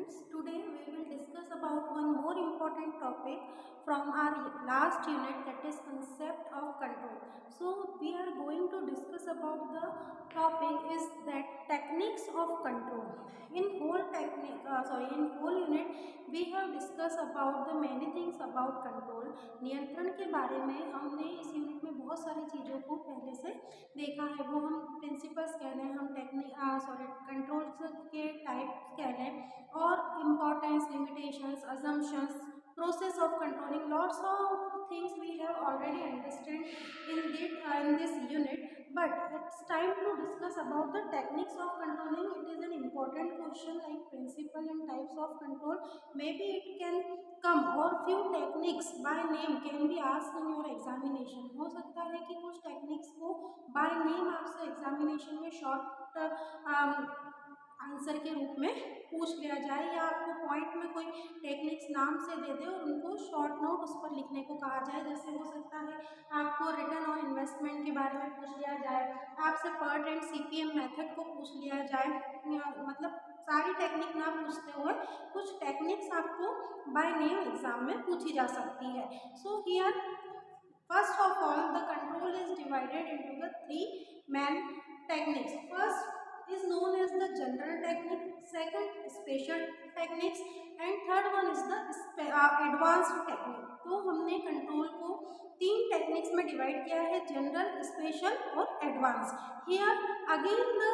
students. Today we will discuss about one more important topic from our last unit, that is concept of control. So we are going to discuss about the topic is that techniques of control. In whole unit we have discussed about the many things about control. नियंत्रण के बारे में हमने इस unit में बहुत सारी चीज़ों को पहले से देखा है, वो हम प्रिंसिपल्स कह लें, हम कंट्रोल्स के टाइप्स कह लें, और importance, limitations, assumptions, process of controlling, lots of things we have already understand in this unit, but it's time to discuss about the techniques of controlling. It is an important question like principle and types of control. Maybe it can come or few techniques by name can be asked in your examination. हो सकता है कि कुछ techniques को by name आपसे examination में short answer के रूप में पूछ लिया जाए, या आपको पॉइंट में कोई टेक्निक्स नाम से दे दे और उनको शॉर्ट नोट उस पर लिखने को कहा जाए। जैसे हो सकता है आपको रिटर्न और इन्वेस्टमेंट के बारे में पूछ लिया जाए, आपसे पर्ट एंड सीपीएम मेथड को पूछ लिया जाए, मतलब सारी टेक्निक ना पूछते हुए कुछ टेक्निक्स आपको बाय नेम एग्जाम में पूछी जा सकती है। So here first of all the control is divided into the three main techniques. First is known as the general technique, second special techniques, and third one is the advanced technique. तो हमने control को तीन techniques में divide किया है, general, special और advance. Here again the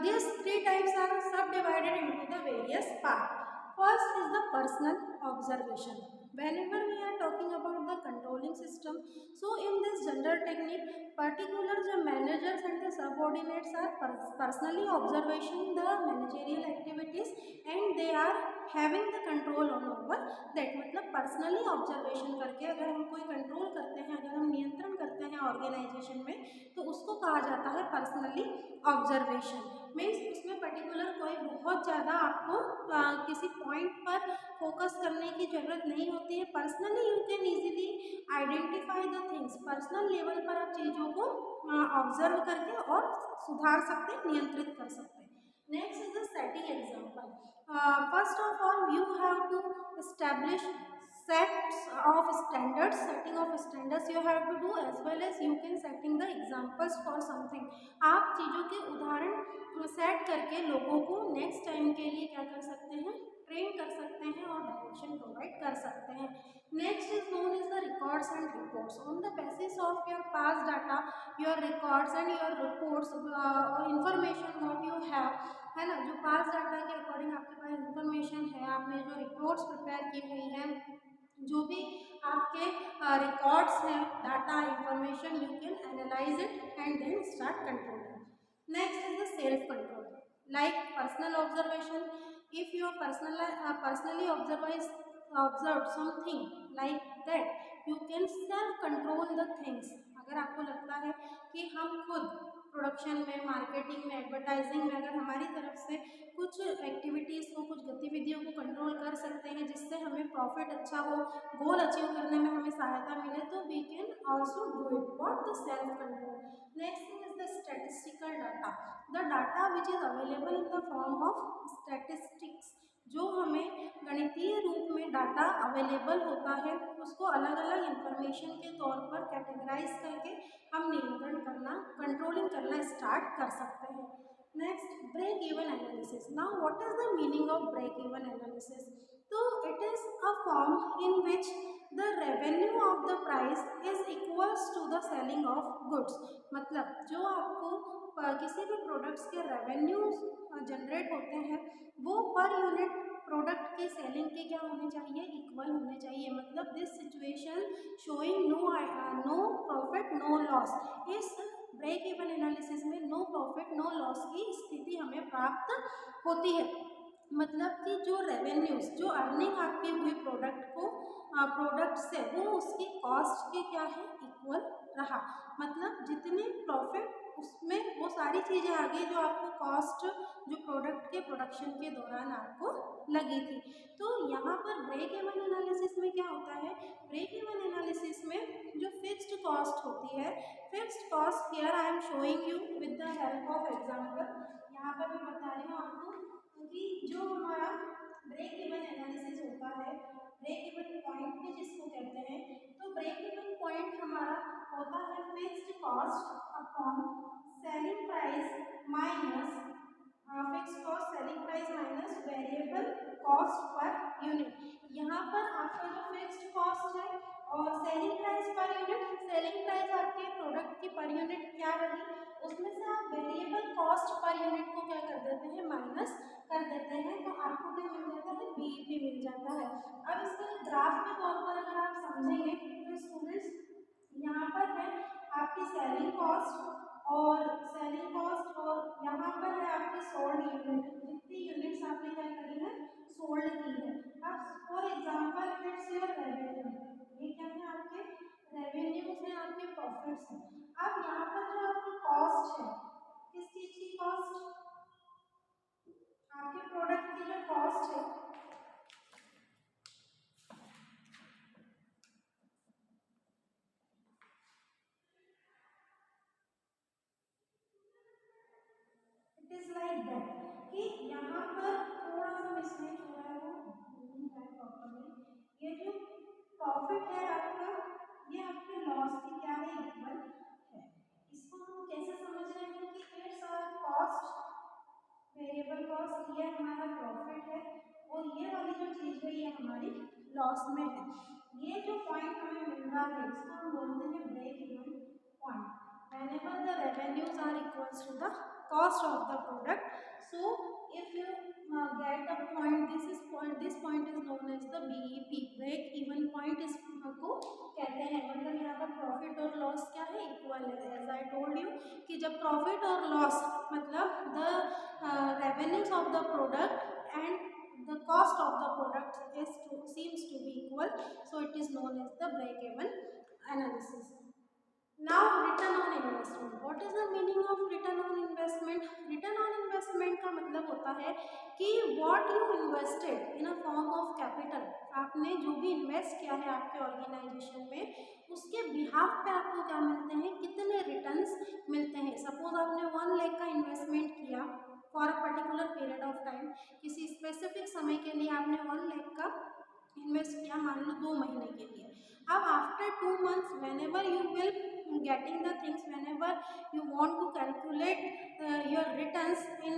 these three types are subdivided into the various parts. First is the personal observation. Whenever we are talking about the controlling system, so in this general technique, particular the managers and the subordinates are personally observation the managerial activities and they are having the control on over that. मतलब personally observation करके अगर हम कोई control करते हैं, अगर हम नियंत्रण करते हैं ऑर्गेनाइजेशन में, तो उसको कहा जाता है पर्सनली ऑब्जर्वेशन. मीन्स उसमें पर्टिकुलर कोई बहुत ज़्यादा आपको किसी पॉइंट पर फोकस करने की ज़रूरत नहीं होती है. Personally you can easily identify the things. Personal level पर आप चीज़ों को ऑब्जर्व करके और सुधार सकते हैं, नियंत्रित कर सकते हैं. Next is the setting example. First of all you have to establish sets of standards. Setting of standards you have to do as well as you can setting the examples for something. आप चीज़ों के उदाहरण set करके लोगों को next time के लिए क्या कर सकते हैं, ट्रेन कर सकते हैं और डायरेक्शन प्रोवाइड कर सकते हैं. Next is known is the records and reports. On the basis of your pass data, your records and your reports, information what you have, है ना, जो पास डाटा के अकॉर्डिंग आपके पास इंफॉर्मेशन है, आपने जो रिपोर्ट्स प्रिपेयर की हुई हैं, जो भी आपके रिकॉर्ड्स हैं, data information, you can analyse it and then start controlling. Next is the self control. Like personal observation, if you are personally observed something like that, you can self control the things. अगर आपको लगता है कि हम खुद production में, marketing में, advertising में अगर हमारी तरफ से कुछ एक्टिविटीज़ को, कुछ गतिविधियों को कंट्रोल कर सकते हैं जिससे हमें प्रॉफिट अच्छा हो, गोल अचीव करने में हमें सहायता मिले, तो we can also do it. What the self control. Next thing is the statistical data. The data which is available in the form of statistics. जो हमें गणितीय रूप में डाटा अवेलेबल होता है, उसको अलग अलग इंफॉर्मेशन के तौर पर कैटेगराइज करके हम नियंत्रण करना, कंट्रोलिंग करना स्टार्ट कर सकते हैं. Next, break even analysis. Now what is the meaning of break even analysis? तो it is a form in which the revenue of the price is equals to the selling of goods. मतलब जो आपको किसी भी products के revenue generate होते हैं, वो पर यूनिट प्रोडक्ट के सेलिंग के क्या होने चाहिए, इक्वल होने चाहिए. मतलब this situation showing no profit no loss. इस ब्रेक इवन एनालिसिस में नो प्रॉफिट नो लॉस की स्थिति हमें प्राप्त होती है. मतलब कि जो रेवेन्यूज, जो अर्निंग आपकी हुई प्रोडक्ट से, वो उसकी कॉस्ट के क्या है, इक्वल रहा. मतलब जितने प्रॉफिट उसमें वो सारी चीज़ें आ गई जो आपको कॉस्ट, जो प्रोडक्ट के प्रोडक्शन के दौरान आपको लगी थी. तो यहाँ पर ब्रेक इवन एनालिसिस में क्या होता है, ब्रेक इवन एनालिसिस में जो फिक्स्ड कॉस्ट होती है, fixed cost, here I am showing you with the help of example. यहाँ पर मैं बता रही हूँ आपको कि जो हमारा किसको कहते हैं? तो ब्रेक इवन पॉइंट हमारा होता है fixed cost upon selling price minus fixed cost selling price minus variable cost per unit. यहाँ पर आपका जो फिक्स्ड कॉस्ट है और selling price per unit, selling price आपके प्रोडक्ट की पर यूनिट क्या रही, उसमें से आप वेरिएबल कॉस्ट पर यूनिट को क्या कर देते हैं, माइनस कर देते हैं, तो आपको क्या मिल जाता है, बीईपी मिल जाता है। अब इसका ग्राफ के तौर पर अगर आप समझेंगे तो स्टूडेंट्स यहाँ पर है आपकी सेलिंग कॉस्ट और यहाँ पर है आपकी सोल्ड यूनिट, जितनी यूनिट्स आपने क्या करी है, सोल्ड की है। अब for example it's your revenue, ये क्या है, आपके रेवेन्यूज है, आपके प्रॉफिट्स हैं। अब यहाँ पर जो आपकी कॉस्ट है, किस चीज की कॉस्ट, आपके प्रोडक्ट की जो कॉस्ट है, इट इज लाइक दैट कि यहाँ पर थोड़ा सा मिसमैच हो रहा है, वो नहीं है प्रॉपर्ली। ये जो प्रॉफिट है आपका, ये आपके लॉस की क्या है, इक्वल है। इसको हम कैसे समझ रहे हैं कि it's our cost, variable cost, ये हमारा प्रॉफिट है और ये वाली जो चीज है ये हमारी लॉस में है। ये जो पॉइंट हमें मिल रहा है इसको हम बोलते हैं break even point. whenever the revenues are equals to the cost of the product, so if you get the point, this point is known as the BEP, break even point is को कहते हैं। मतलब यहाँ पर profit और loss क्या है, equal है। एज आई टोल्ड यू कि जब प्रॉफिट और लॉस मतलब the revenues of the product and the cost of the product seems to be equal, so it is known as the break even analysis. Now return on investment, what is the meaning of return on investment? Return on investment का मतलब होता है कि what you invested in a form of capital, आपने जो भी invest किया है आपके ऑर्गेनाइजेशन में, उसके बिहाफ पे आपको क्या मिलते हैं, कितने रिटर्न्स मिलते हैं। सपोज आपने 1 लाख का इन्वेस्टमेंट किया for a particular period of time, किसी स्पेसिफिक समय के लिए आपने 1 लाख का इन्वेस्ट किया, मान लो 2 महीने के लिए। अब after 2 months whenever you will getting the things, whenever you want to calculate your returns in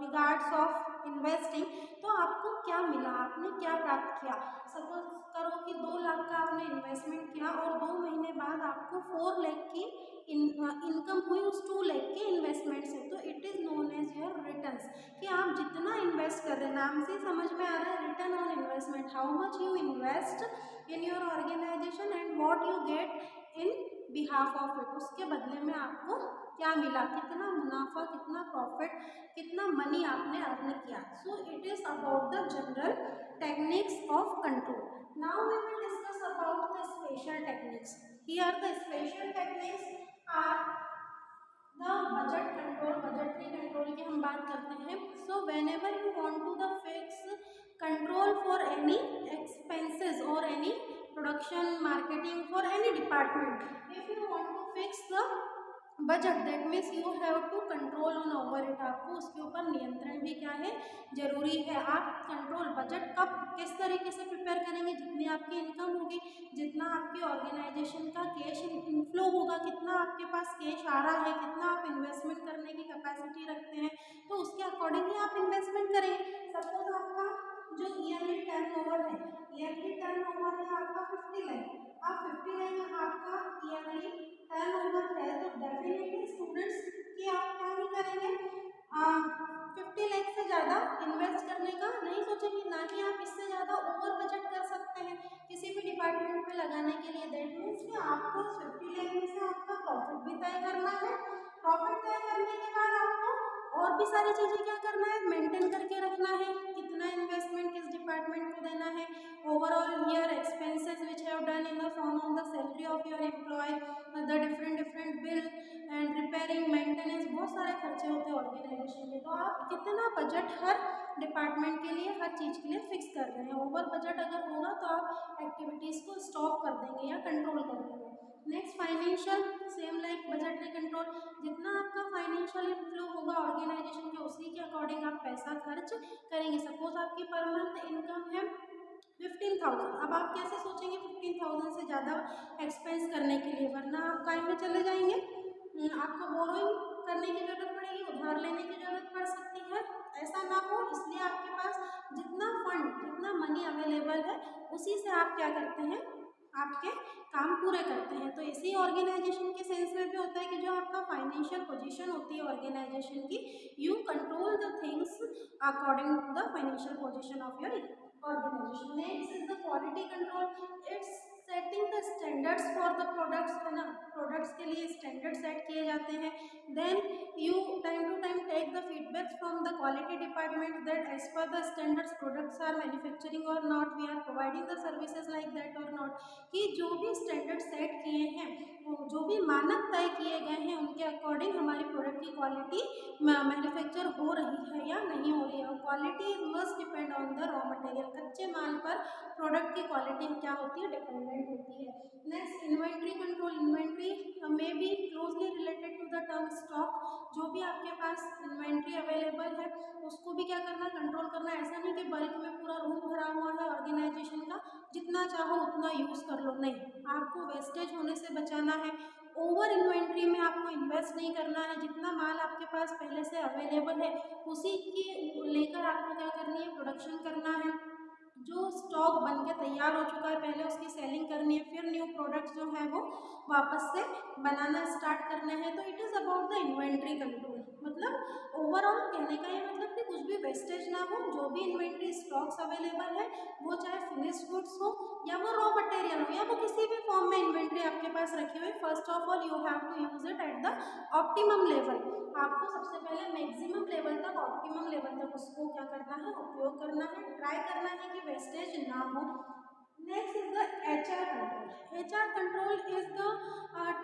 regards of investing, तो आपको क्या मिला, आपने क्या प्राप्त किया। सपोज करो कि 2 लाख का आपने इन्वेस्टमेंट किया और 2 महीने बाद आपको 4 लाख की इनकम हुई उस 2 लाख के इन्वेस्टमेंट से, तो it is known as your returns. कि आप जितना इन्वेस्ट कर रहे हैं, नाम से समझ में आ रहा है, return on investment, how much you invest in your organisation and what you get in behalf of it, उसके बदले में आपको क्या मिला, कितना मुनाफा, कितना प्रॉफिट, कितना मनी आपने अर्न किया। So it is about the general techniques of control. Now we will discuss about the special techniques. Here the special techniques are the budget control, budgetary control की हम बात करते हैं। So whenever you want to the fix control for any expenses or any production, marketing, for any department, if you want to fix the budget, that means you have to control on over it, आपको उसके ऊपर नियंत्रण भी क्या है, जरूरी है। आप कंट्रोल बजट कब किस तरीके से प्रिपेयर करेंगे, जितनी आपकी इनकम होगी, जितना आपकी ऑर्गेनाइजेशन का कैश इनफ्लो होगा, कितना आपके पास कैश आ रहा है, कितना आप इन्वेस्टमेंट करने की कैपेसिटी रखते हैं, तो उसके अकॉर्डिंग ही आप इन्वेस्टमेंट करेंगे। सपोज आपका जो ईयरली टर्नओवर है, ईयरली टर्नओवर है आपका 50 लाख, आप 50 लाख आपका ईयरली टर्नओवर है, तो डेफिनेटली स्टूडेंट्स कि आप क्या नहीं करेंगे, 50 लाख से ज़्यादा इन्वेस्ट करने का नहीं सोचेंगे, ना ही आप इससे ज़्यादा ओवर बजट कर सकते हैं किसी भी डिपार्टमेंट में लगाने के लिए। दैट मीन्स कि आपको 50 लाख में से आपका प्रॉफिट भी तय करना है, प्रॉफिट तय करने के बाद आपको और भी सारी चीज़ें क्या करना है, मेंटेन करके रखना है, कितना इन्वेस्टमेंट किस डिपार्टमेंट को देना है, overall year expenses which have done in the form of the salary of your employ, the different bill and repairing, maintenance, बहुत सारे खर्चे होते हैं ऑर्गेनाइजेशन के। तो आप कितना बजट हर डिपार्टमेंट के लिए, हर चीज़ के लिए फिक्स कर रहे हैं। ओवर बजट अगर होगा तो आप एक्टिविटीज़ को स्टॉप कर देंगे या कंट्रोल कर देंगे। Next financial, same like budgetary control, जितना आपका फाइनेंशियल इनफ्लो होगा ऑर्गेनाइजेशन के, उसी के अकॉर्डिंग आप पैसा खर्च करेंगे। सपोज आपकी पर मंथ इनकम है 15,000। अब आप कैसे सोचेंगे 15,000 से ज़्यादा एक्सपेंस करने के लिए, वरना आप काय में चले जाएंगे, आपको बोरोइंग करने की ज़रूरत पड़ेगी, उधार लेने की ज़रूरत पड़ सकती है। ऐसा ना हो, इसलिए आपके पास जितना फंड, जितना मनी अवेलेबल है, उसी से आप क्या करते हैं, आपके काम पूरे करते हैं। तो इसी ऑर्गेनाइजेशन के सेंस में भी होता है कि जो आपका फाइनेंशियल पोजीशन होती है ऑर्गेनाइजेशन की, you control the things according to the financial position of your organisation. Next is the quality control. It's setting the standards for the products, है ना, प्रोडक्ट्स के लिए स्टैंडर्ड सेट किए जाते हैं। Then you time to time take the feedbacks from the quality department that as per the standards products are manufacturing और not, we are providing the services like that और not. कि जो भी standard set किए हैं, जो भी मानक तय किए गए हैं, उनके अकॉर्डिंग हमारी प्रोडक्ट की क्वालिटी मैन्युफैक्चर हो रही है या नहीं हो रही है। Quality must depend on the raw material, कच्चे माल पर प्रोडक्ट की क्वालिटी क्या होती है, डिपेंडेंट होती है। Next inventory control. इन्वेंट्री में be closely related to the term stock. जो भी आपके पास इन्वेंट्री अवेलेबल है उसको भी क्या करना, कंट्रोल करना। ऐसा नहीं कि बल्क में पूरा रूम भरा हुआ है ऑर्गेनाइजेशन का, जितना चाहो उतना यूज़ कर लो, नहीं, आपको वेस्टेज होने से बचाना है। ओवर इन्वेंट्री में आपको इन्वेस्ट नहीं करना है। जितना माल आपके पास पहले से अवेलेबल है उसी की लेकर आपको क्या करनी है, प्रोडक्शन करना है। जो स्टॉक बन के तैयार हो चुका है पहले उसकी सेलिंग करनी है, फिर न्यू प्रोडक्ट्स जो है वो वापस से बनाना स्टार्ट करने हैं। तो it is about the inventory control. मतलब ओवरऑल कहने का ये मतलब कि कुछ भी वेस्टेज ना हो, जो भी इन्वेंट्री स्टॉक्स अवेलेबल है, वो चाहे फिनिश्ड गुड्स हो या वो रॉ मटेरियल हो या वो किसी भी फॉर्म में इन्वेंट्री आपके पास रखी हुई, first of all you have to use it at the optimum level. आपको सबसे पहले मैक्सिमम लेवल तक, ऑप्टिमम लेवल तक उसको क्या करना है, उपयोग करना है, ट्राई करना है कि वेस्टेज ना हो। Next is the HR control. HR control is the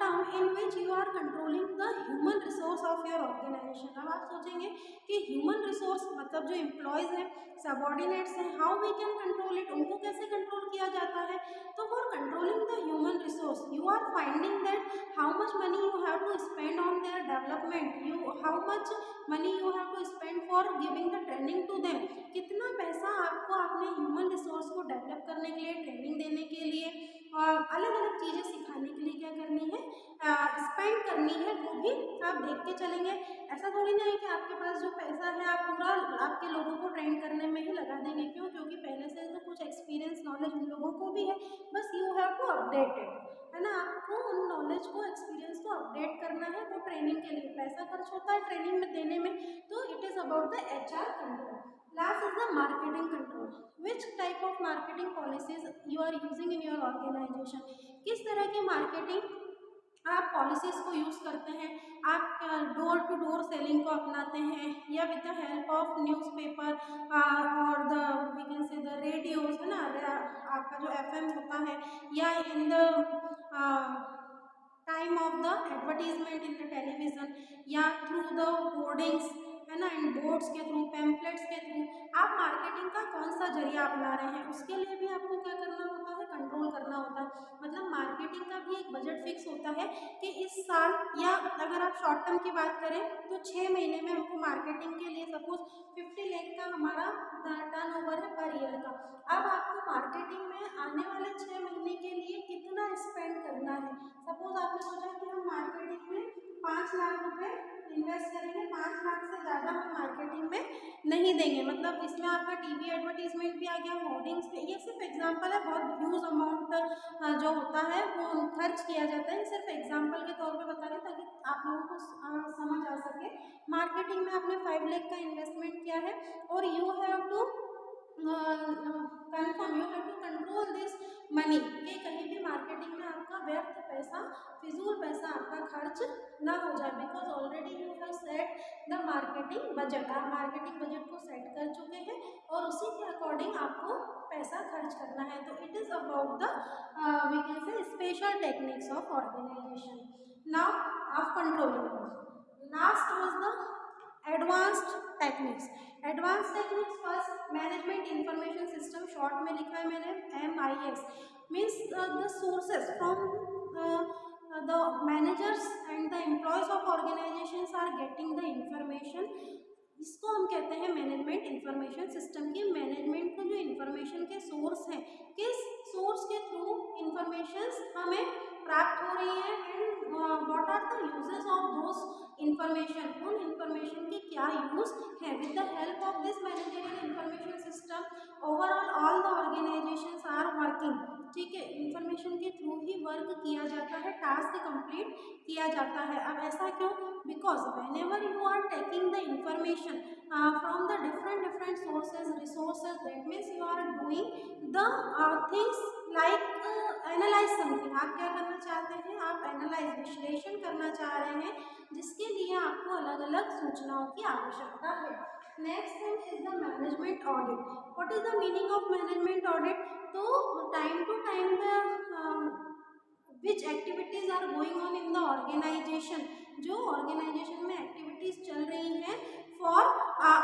term in which you are controlling the human resource of your organisation. अब आप सोचेंगे कि ह्यूमन रिसोर्स मतलब जो एम्प्लॉयज़ हैं, सबॉर्डिनेट्स हैं, how we can control it, उनको कैसे कंट्रोल किया जाता है। तो for controlling the human resource you are finding that how much money you have to spend on their development, you how much money you have to spend for giving the training to them. कितना पैसा आपको अपने human resource को develop करने के लिए, training देने के लिए और अलग अलग चीज़ें सिखाने के लिए क्या करनी है, स्पेंड करनी है, वो भी आप देख के चलेंगे। ऐसा थोड़ी ना है कि आपके पास जो पैसा है आप पूरा आपके लोगों को ट्रेन करने में ही लगा देंगे। क्यों? क्योंकि पहले से तो कुछ एक्सपीरियंस नॉलेज उन लोगों को भी है, बस you have to update it, है ना। आपको उन नॉलेज को, एक्सपीरियंस को अपडेट करना है। तो ट्रेनिंग के लिए पैसा खर्च होता है ट्रेनिंग में देने में। तो it is about the HR control. Last is the marketing control. Which type of marketing policies you are using in your organization? किस तरह की मार्केटिंग आप पॉलिसीज को यूज़ करते हैं। आप डोर टू डोर सेलिंग को अपनाते हैं या with the help of newspaper और the we can say the radios, है ना, आपका जो FM होता है, या in the time of the advertisement in the television, या थ्रू द होर्डिंग्स, है ना, इन बोर्ड्स के थ्रू, पैम्पलेट्स के थ्रू आप मार्केटिंग का कौन सा जरिया अपना रहे हैं, उसके लिए भी आपको क्या करना होता है, कंट्रोल करना होता है। मतलब मार्केटिंग का भी एक बजट फिक्स होता है कि इस साल, या अगर आप शॉर्ट टर्म की बात करें तो 6 महीने में हमको मार्केटिंग के लिए सपोज 50 लाख का हमारा टर्न ओवर है पर ईयर का। अब आपको मार्केटिंग में आने वाले 6 महीने के लिए कितना स्पेंड करना है। सपोज आपने सोचा कि हम मार्केटिंग में 5 लाख रुपए इन्वेस्ट करेंगे, 5 लाख से ज़्यादा हम मार्केटिंग में नहीं देंगे। मतलब इसमें आपका टीवी एडवर्टीजमेंट भी आ गया, होर्डिंग्स पे, ये सिर्फ एग्जांपल है, बहुत ह्यूज अमाउंट जो होता है वो खर्च किया जाता है। सिर्फ एग्जांपल के तौर पे बता रहे ताकि आप लोगों को समझ आ सके। मार्केटिंग में आपने 5 लाख का इन्वेस्टमेंट किया है और you have to confirm, you have to control this money कि कहीं भी मार्केटिंग में आपका व्यर्थ पैसा, फिजूल पैसा आपका खर्च ना हो जाए। Because already you have set the marketing budget, आप मार्केटिंग बजट को सेट कर चुके हैं और उसी के अकॉर्डिंग आपको पैसा खर्च करना है। तो it is about the we can say special techniques of organization. Now of controlling, last was the advanced techniques. Advance techniques first management information system, short में लिखा है मैंने MIS, means the sources from the managers and the employees of organizations are getting the information, इसको हम कहते हैं management information system के management को जो इंफॉर्मेशन के सोर्स हैं, किस सोर्स के थ्रू इंफॉर्मेशन हमें प्राप्त हो रही है and what are the uses of those information, उन इंफॉर्मेशन के क्या यूज है। With the help of this managerial information system overall all the organizations are working. ठीक है, इंफॉर्मेशन के थ्रू ही वर्क किया जाता है, टास्क कंप्लीट किया जाता है। अब ऐसा क्यों? Because whenever you are taking the information from the different sources resources, that means you are doing the things like analyze something। आप क्या करना चाहते हैं? आप एनालाइज विश्लेषण करना चाह रहे हैं, जिसके लिए आपको अलग अलग सूचनाओं की आवश्यकता है। Next thing is the management audit. What is the meaning of management audit? तो time to time the which activities are going on in the organization, जो ऑर्गेनाइजेशन में एक्टिविटीज चल रही हैं फॉर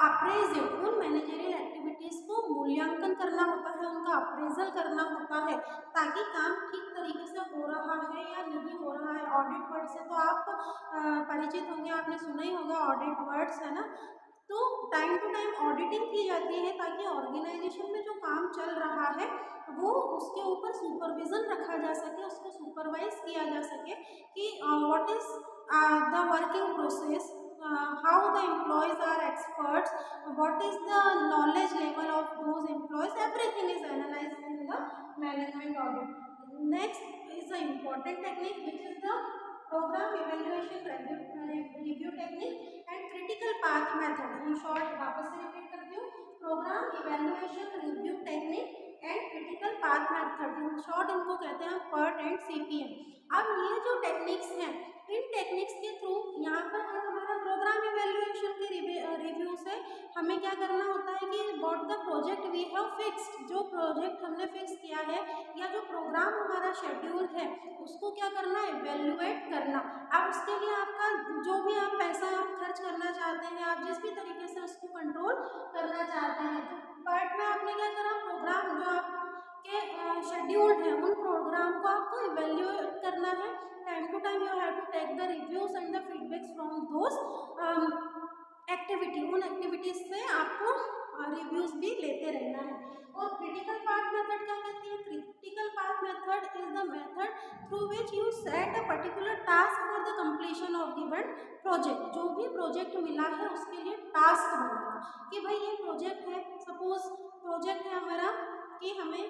अप्रेजल, उन मैनेजरियल एक्टिविटीज को मूल्यांकन करना होता है, उनका अप्रेजल करना होता है, ताकि काम ठीक तरीके से हो रहा है या नहीं हो रहा है। ऑडिट वर्ड से तो आप परिचित होंगे, आपने सुना ही होगा ऑडिट वर्ड्स, है ना। तो टाइम टू टाइम ऑडिटिंग की जाती है ताकि ऑर्गेनाइजेशन में जो काम चल रहा है वो उसके ऊपर सुपरविजन रखा जा सके, उसको सुपरवाइज किया जा सके कि what is the working process, how the employees are experts, what is the knowledge level of those employees, everything is analysed in the management audit. Next is the important technique which is the program evaluation review technique and critical path method. In short वापस से repeat करती हूँ, program evaluation review technique and critical path method, in short इनको कहते हैं PERT and CPM। अब ये जो टेक्निक्स हैं, इन टेक्निक्स के थ्रू यहाँ पर हमारा प्रोग्राम इवेल्युएशन के रिव्यू से हमें क्या करना होता है कि what the project we have fixed, जो प्रोजेक्ट हमने फिक्स किया है या जो प्रोग्राम हमारा शेड्यूल है उसको क्या करना है? इवेल्युएट करना। अब उसके लिए आपका जो भी आप पैसा आप खर्च करना चाहते हैं, आप जिस भी तरीके से उसको कंट्रोल करना चाहते हैं, तो पार्ट में आपने क्या करा? प्रोग्राम जो आपके शेड्यूल्ड है उन प्रोग्राम को आपको इवेल्युएट करना है। Time to time you have to take the reviews and the feedbacks from those activity, उन एक्टिविटीज से आपको रिव्यूज भी लेते रहना है। और क्रिटिकल पाथ मेथड क्या कहती है? Critical path method is the method through which you set a particular task for the completion of given project. जो भी प्रोजेक्ट मिला है उसके लिए टास्क बनाना कि भाई ये प्रोजेक्ट है, सपोज प्रोजेक्ट है हमारा कि हमें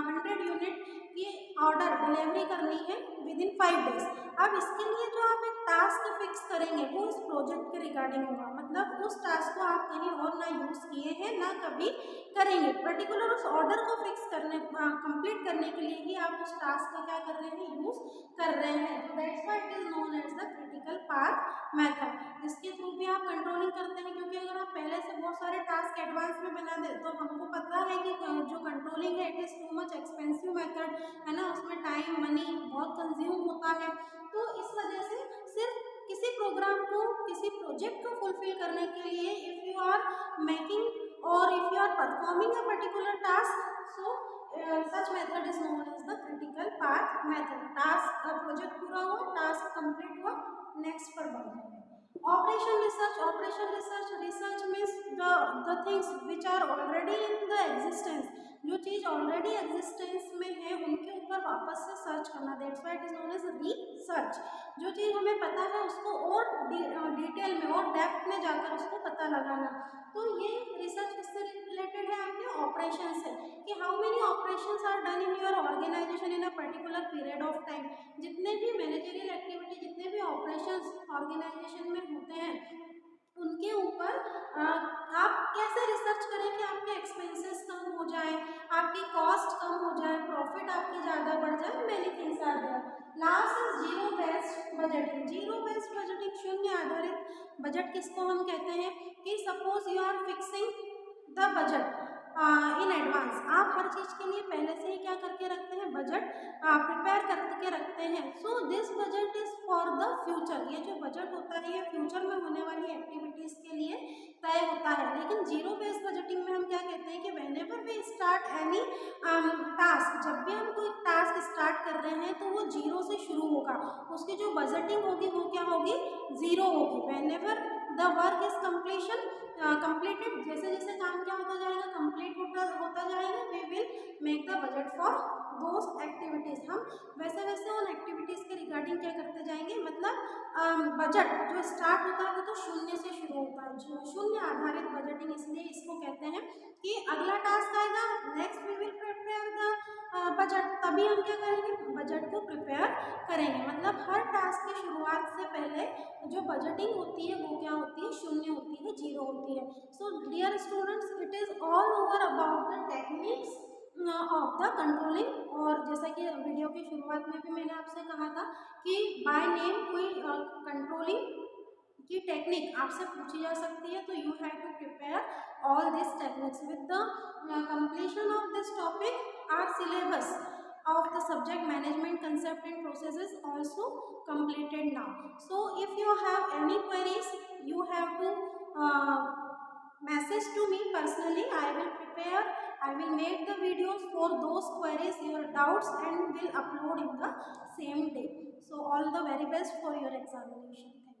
100 यूनिट की ऑर्डर डिलीवरी करनी है विद इन 5 डेज। अब इसके लिए जो आप एक टास्क फिक्स करेंगे वो इस प्रोजेक्ट के रिगार्डिंग होगा, मतलब उस टास्क को आप कहीं और ना यूज़ किए हैं ना कभी करेंगे, पर्टिकुलर उस ऑर्डर को फिक्स करने कंप्लीट करने के लिए ही आप उस टास्क का क्या कर रहे हैं? यूज़ कर रहे हैं। तो that's why it is known as the critical path method, जिसके थ्रू भी आप कंट्रोलिंग करते हैं। क्योंकि अगर आप पहले से बहुत सारे टास्क एडवांस में बना दे तो हमको पता है कि जो कंट्रोलिंग है it is too much expensive method, है ना, उसमें टाइम मनी बहुत कंज्यूम होता है। तो इस वजह से सिर्फ किसी प्रोग्राम को, किसी प्रोजेक्ट को फुलफिल करने के लिए इफ़ यू आर मेकिंग और if you are performing a particular task, so such method is known as the critical path method. Task का प्रोजेक्ट पूरा हुआ, टास्क कंप्लीट हुआ, नेक्स्ट पर बढ़ते हैं। Operation research, research means the things which are already in the existence, जो चीज़ already existence में है उनके ऊपर वापस से सर्च करना, that's why it is known as research. जो चीज़ हमें पता है उसको और डिटेल में और डेप्थ में जाकर उसको पता लगाना। तो ये रिसर्च किससे रिलेटेड है? आपके ऑपरेशन से, कि how many operations are done in your organization in a particular period of time. जितने भी मैनेजरियल एक्टिविटी, जितने भी ऑपरेशंस ऑर्गेनाइजेशन में होते हैं उनके ऊपर आप कैसे रिसर्च करें कि आपके एक्सपेंसेस कम हो जाए, आपकी कॉस्ट कम हो जाए, प्रॉफिट आपकी ज़्यादा बढ़ जाए। Many things are there. Last is zero based budgeting. Zero based budgeting, शून्य आधारित बजट किसको हम कहते हैं? कि suppose you are fixing the budget in advance, आप हर चीज़ के लिए पहले से ही क्या करके रखते हैं? बजट प्रिपेयर करके रखते हैं। So this budget is for the future. ये जो बजट होता है ये फ्यूचर में होने वाली एक्टिविटीज़ के लिए तय होता है। लेकिन जीरो बेस्ड बजटिंग में हम क्या कहते हैं कि whenever we start any task, जब भी हम कोई टास्क स्टार्ट कर रहे हैं तो वो जीरो से शुरू होगा, उसकी जो बजटिंग होगी वो क्या होगी? जीरो होगी। Whenever the work is completed, जैसे जैसे काम क्या होता make the budget for those activities. हम वैसे वैसे उन एक्टिविटीज़ के रिगार्डिंग क्या करते जाएंगे, मतलब बजट जो स्टार्ट होता है वो तो शून्य से शुरू होता है, जो शून्य आधारित बजटिंग इसलिए इसको कहते हैं कि अगला टास्क आएगा, next we will prepare the budget, तभी हम क्या करेंगे, बजट को प्रिपेयर करेंगे। मतलब हर टास्क की शुरुआत से पहले जो बजटिंग होती है वो क्या होती है, शून्य होती है, जीरो होती है। So dear students, it is all over about the techniques of the controlling. और जैसा कि वीडियो की शुरुआत में भी मैंने आपसे कहा था कि बाय नेम कोई कंट्रोलिंग की टेक्निक आपसे पूछी जा सकती है, तो you have to prepare all this techniques. With the completion of this topic, our syllabus of the subject management concept and process is also completed now. So if you have any queries, you have to message to me personally. I will make the videos for those queries, your doubts, and will upload in the same day. So all the very best for your examination. Thank you.